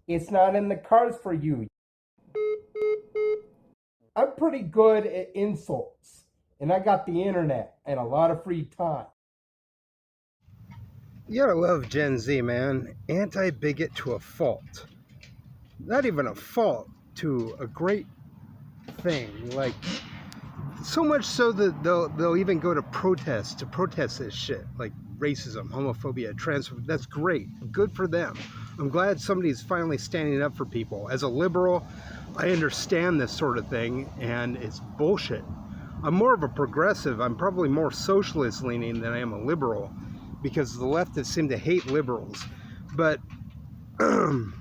It's not in the cards for you. I'm pretty good at insults, and I got the internet and a lot of free time. You gotta love Gen Z, man. Anti-bigot to a fault. Not even a fault, to a great thing. Like, so much so that they'll even go to protest this shit, like racism, homophobia, transphobia. That's great. Good for them. I'm glad somebody's finally standing up for people. As a liberal, I understand this sort of thing, and it's bullshit. I'm more of a progressive. I'm probably more socialist leaning than I am a liberal, because the leftists seem to hate liberals. But I'm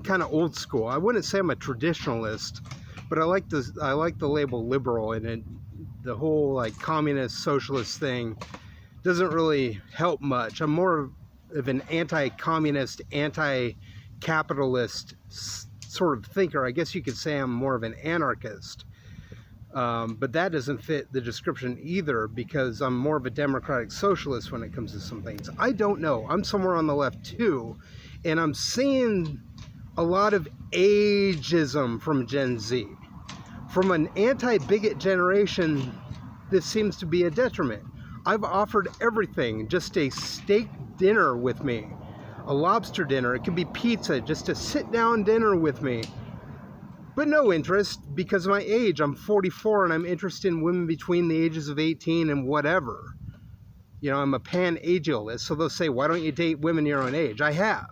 kind of old school. I wouldn't say I'm a traditionalist, but I like the label liberal, and the whole like communist socialist thing doesn't really help much. I'm more of an anti-communist, anti-capitalist sort of thinker. I guess you could say I'm more of an anarchist. But that doesn't fit the description either, because I'm more of a democratic socialist when it comes to some things. I don't know. I'm somewhere on the left too, and I'm seeing a lot of ageism from Gen Z. From an anti-bigot generation, this seems to be a detriment. I've offered everything, just a steak dinner with me, a lobster dinner, it could be pizza, just a sit-down dinner with me. But no interest, because of my age. I'm 44 and I'm interested in women between the ages of 18 and whatever. You know, I'm a pan-agealist, so they'll say, why don't you date women your own age? I have,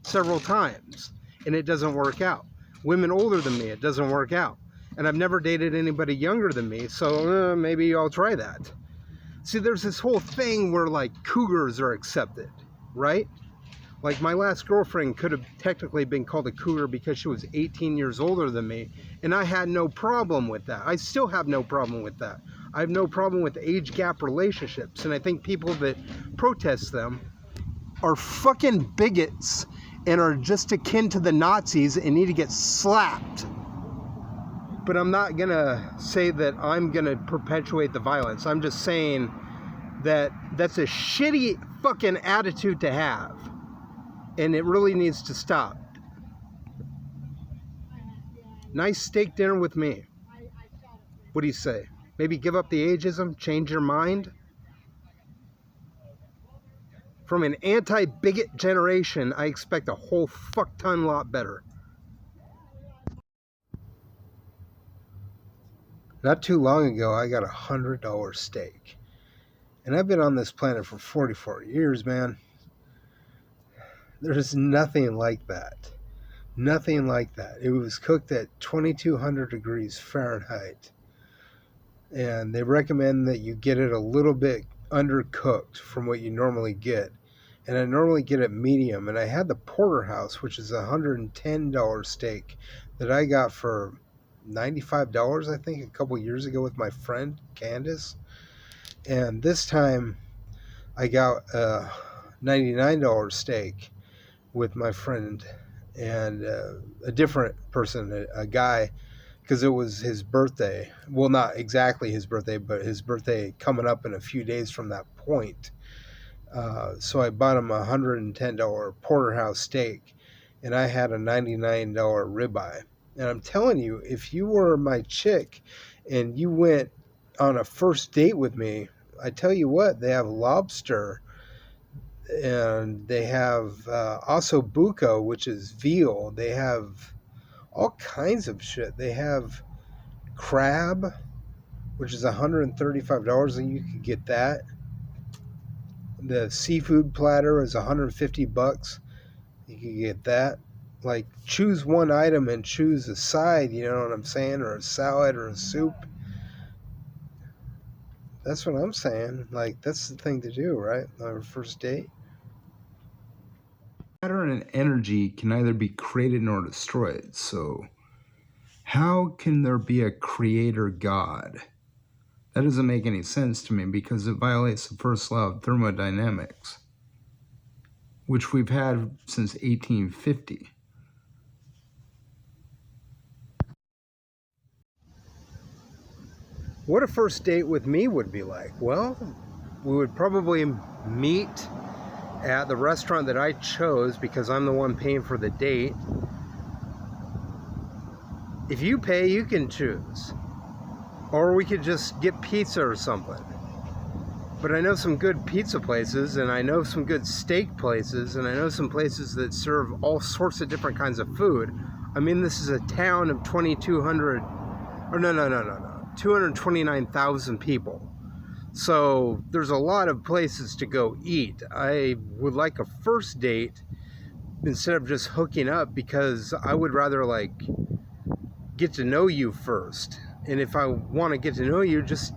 several times, and it doesn't work out. Women older than me, it doesn't work out. And I've never dated anybody younger than me, so maybe I'll try that. See, there's this whole thing where, like, cougars are accepted, right? Like, my last girlfriend could have technically been called a cougar because she was 18 years older than me, and I had no problem with that. I still have no problem with that. I have no problem with age gap relationships, and I think people that protest them are fucking bigots and are just akin to the Nazis and need to get slapped. But I'm not gonna say that I'm gonna perpetuate the violence. I'm just saying that that's a shitty fucking attitude to have, and it really needs to stop. Nice steak dinner with me. What do you say? Maybe give up the ageism, change your mind? From an anti-bigot generation, I expect a whole fuck ton lot better. Not too long ago, I got $100 steak. And I've been on this planet for 44 years, man. There's nothing like that. Nothing like that. It was cooked at 2200 degrees Fahrenheit. And they recommend that you get it a little bit undercooked from what you normally get. And I normally get it medium. And I had the porterhouse, which is a $110 steak that I got for $95, I think, a couple years ago with my friend Candace. And this time I got a $99 steak with my friend and a different person, a guy, because it was his birthday. Well, not exactly his birthday, but his birthday coming up in a few days from that point. So I bought him a $110 porterhouse steak, and I had a $99 ribeye. And I'm telling you, if you were my chick and you went on a first date with me, I tell you what, they have lobster, and they have ossobuco, which is veal. They have all kinds of shit. They have crab, which is $135, and you could get that. The seafood platter is $150. You could get that. Like, choose one item and choose a side, you know what I'm saying? Or a salad or a soup. That's what I'm saying. Like, that's the thing to do, right? On our first date. Matter and energy can neither be created nor destroyed, so how can there be a creator God? That doesn't make any sense to me, because it violates the first law of thermodynamics, which we've had since 1850. What a first date with me would be like? Well, we would probably meet at the restaurant that I chose because I'm the one paying for the date. If you pay, you can choose. Or we could just get pizza or something. But I know some good pizza places, and I know some good steak places, and I know some places that serve all sorts of different kinds of food. I mean, this is a town of 2,200, or no, 229,000 people. So there's a lot of places to go eat. I would like a first date instead of just hooking up, because I would rather like get to know you first. And if I want to get to know you, just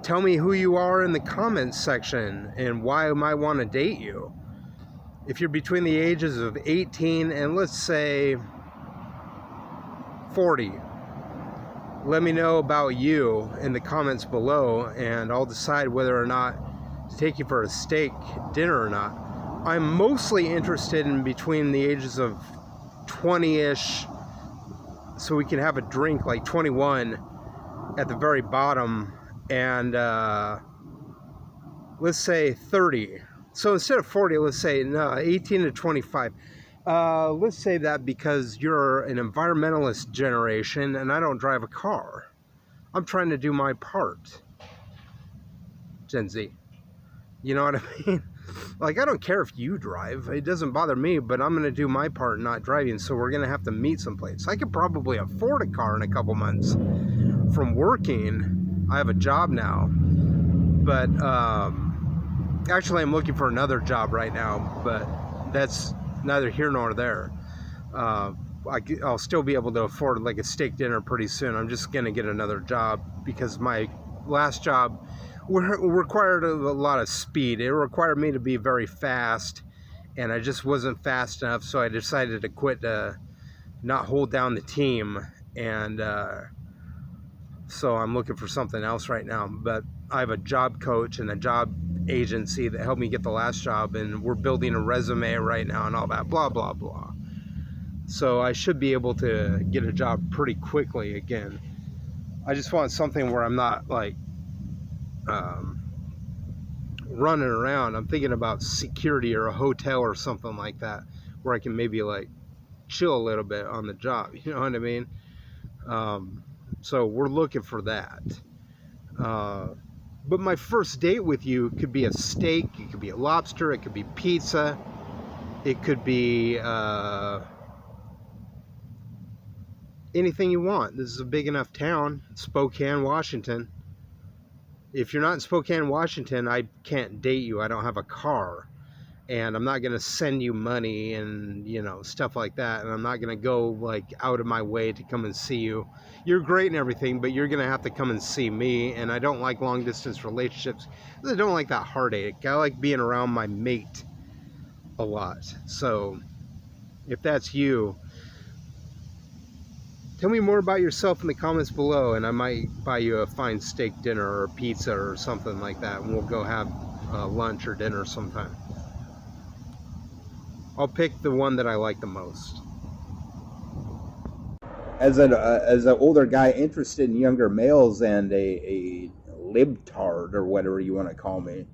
tell me who you are in the comments section and why I might want to date you. If you're between the ages of 18 and let's say 40, let me know about you in the comments below, and I'll decide whether or not to take you for a steak dinner or not. I'm mostly interested in between the ages of 20-ish, so we can have a drink, like 21 at the very bottom, and let's say 30. So instead of 40, let's say no, 18 to 25. Let's say that because you're an environmentalist generation and I don't drive a car. I'm trying to do my part, Gen Z. You know what I mean? Like, I don't care if you drive. It doesn't bother me, but I'm going to do my part not driving, so we're going to have to meet someplace. I could probably afford a car in a couple months from working. I have a job now, but actually I'm looking for another job right now, but that's neither here nor there. I'll still be able to afford like a steak dinner pretty soon. I'm just going to get another job because my last job required a lot of speed. It required me to be very fast, and I just wasn't fast enough, so I decided to quit to not hold down the team, and so I'm looking for something else right now. But I have a job coach and a job agency that helped me get the last job, and we're building a resume right now and all that, blah blah blah. So I should be able to get a job pretty quickly again. I just want something where I'm not like running around. I'm thinking about security or a hotel or something like that, where I can maybe like chill a little bit on the job, you know what I mean? So we're looking for that. But my first date with you could be a steak, it could be a lobster, it could be pizza, it could be anything you want. This is a big enough town, Spokane, Washington. If you're not in Spokane, Washington, I can't date you. I don't have a car, and I'm not going to send you money and, you know, stuff like that. And I'm not going to go like out of my way to come and see you. You're great and everything, but you're going to have to come and see me. And I don't like long distance relationships. I don't like that heartache. I like being around my mate a lot. So if that's you, tell me more about yourself in the comments below, and I might buy you a fine steak dinner or pizza or something like that, and we'll go have lunch or dinner sometime. I'll pick the one that I like the most. As an older guy interested in younger males and a libtard or whatever you want to call me,